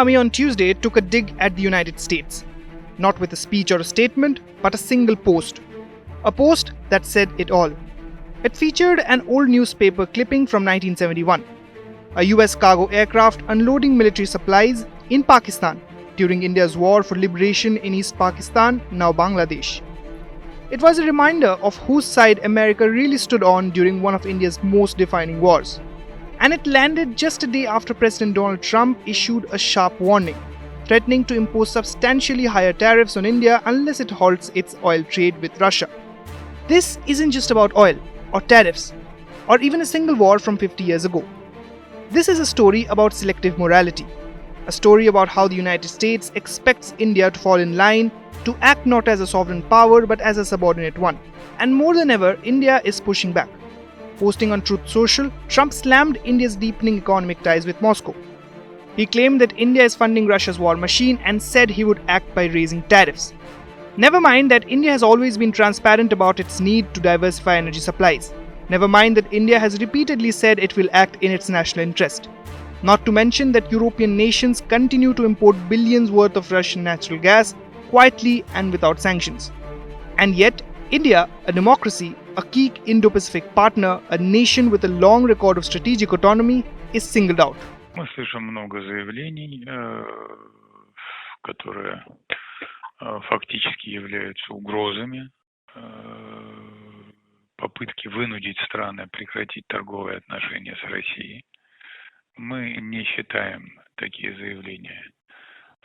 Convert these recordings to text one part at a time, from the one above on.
Army on Tuesday took a dig at the United States. Not with a speech or a statement, but a single post. A post that said it all. It featured an old newspaper clipping from 1971. A US cargo aircraft unloading military supplies in Pakistan during India's war for liberation in East Pakistan, now Bangladesh. It was a reminder of whose side America really stood on during one of India's most defining wars. And it landed just a day after President Donald Trump issued a sharp warning, threatening to impose substantially higher tariffs on India unless it halts its oil trade with Russia. This isn't just about oil, or tariffs, or even a single war from 50 years ago. This is a story about selective morality, a story about how the United States expects India to fall in line, to act not as a sovereign power but as a subordinate one. And more than ever, India is pushing back. Posting on Truth Social, Trump slammed India's deepening economic ties with Moscow. He claimed that India is funding Russia's war machine and said he would act by raising tariffs. Never mind that India has always been transparent about its need to diversify energy supplies. Never mind that India has repeatedly said it will act in its national interest. Not to mention that European nations continue to import billions worth of Russian natural gas quietly and without sanctions. And yet, India, a democracy, a key Indo-Pacific partner, a nation with a long record of strategic autonomy, is singled out. Мы слышим много заявлений, которые фактически являются угрозами, попытки вынудить страны прекратить торговые отношения с Россией. Мы не считаем такие заявления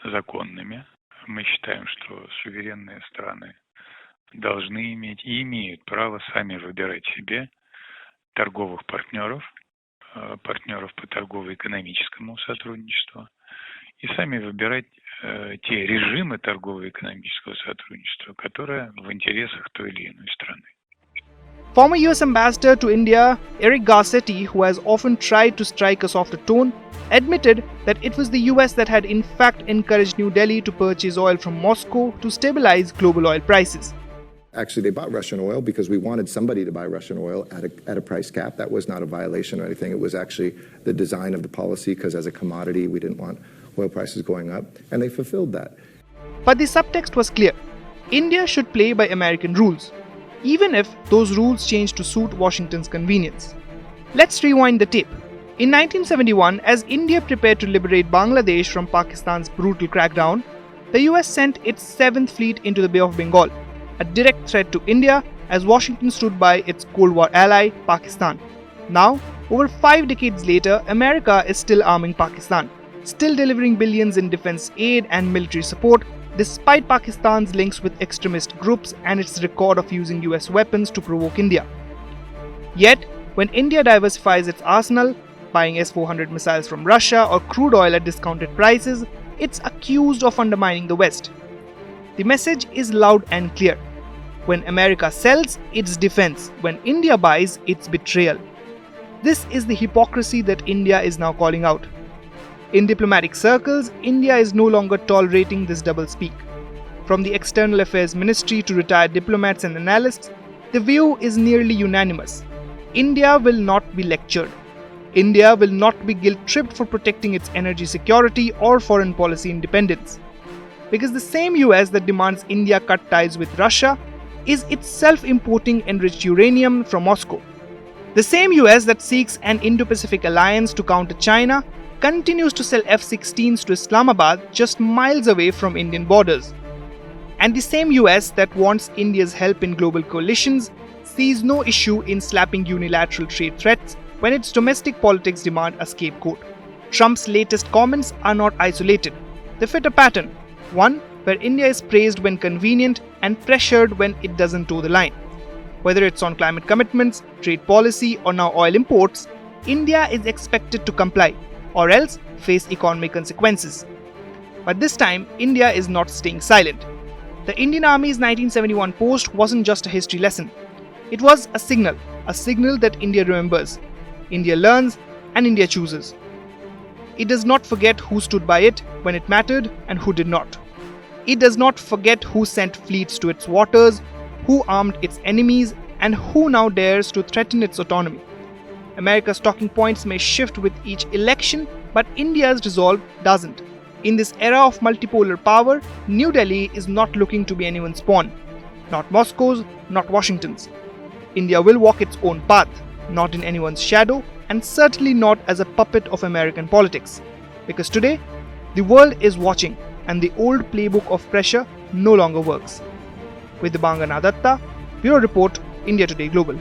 законными. Мы считаем, что суверенные страны должны иметь и имеют право сами выбирать себе торговых партнеров по торгово-экономическому сотрудничеству и сами выбирать те режимы торгово-экономического сотрудничества, которые в интересах той или иной страны. Former US Ambassador to India, Eric Garcetti, who has often tried to strike a softer tone, admitted that it was the US that had in fact encouraged New Delhi to purchase oil from Moscow to stabilize global oil prices. Actually, they bought Russian oil because we wanted somebody to buy Russian oil at a price cap. That was not a violation or anything. It was actually the design of the policy because as a commodity, we didn't want oil prices going up, and they fulfilled that. But the subtext was clear. India should play by American rules, even if those rules change to suit Washington's convenience. Let's rewind the tape. In 1971, as India prepared to liberate Bangladesh from Pakistan's brutal crackdown, the US sent its 7th Fleet into the Bay of Bengal, a direct threat to India as Washington stood by its Cold War ally, Pakistan. Now, over 5 decades later, America is still arming Pakistan, still delivering billions in defense aid and military support, despite Pakistan's links with extremist groups and its record of using US weapons to provoke India. Yet, when India diversifies its arsenal, buying S-400 missiles from Russia or crude oil at discounted prices, it's accused of undermining the West. The message is loud and clear. When America sells, it's defense. When India buys, it's betrayal. This is the hypocrisy that India is now calling out. In diplomatic circles, India is no longer tolerating this doublespeak. From the External Affairs Ministry to retired diplomats and analysts, the view is nearly unanimous. India will not be lectured. India will not be guilt-tripped for protecting its energy security or foreign policy independence. Because the same US that demands India cut ties with Russia is itself importing enriched uranium from Moscow. The same US that seeks an Indo-Pacific alliance to counter China continues to sell F-16s to Islamabad just miles away from Indian borders. And the same US that wants India's help in global coalitions sees no issue in slapping unilateral trade threats when its domestic politics demand a scapegoat. Trump's latest comments are not isolated. They fit a pattern. One where India is praised when convenient and pressured when it doesn't toe the line. Whether it's on climate commitments, trade policy, or now oil imports, India is expected to comply, or else face economic consequences. But this time, India is not staying silent. The Indian Army's 1971 post wasn't just a history lesson. It was a signal that India remembers, India learns, and India chooses. It does not forget who stood by it when it mattered and who did not. It does not forget who sent fleets to its waters, who armed its enemies, and who now dares to threaten its autonomy. America's talking points may shift with each election, but India's resolve doesn't. In this era of multipolar power, New Delhi is not looking to be anyone's pawn. Not Moscow's, not Washington's. India will walk its own path, not in anyone's shadow, and certainly not as a puppet of American politics. Because today, the world is watching, and the old playbook of pressure no longer works. With Bangana Datta, Bureau Report, India Today Global.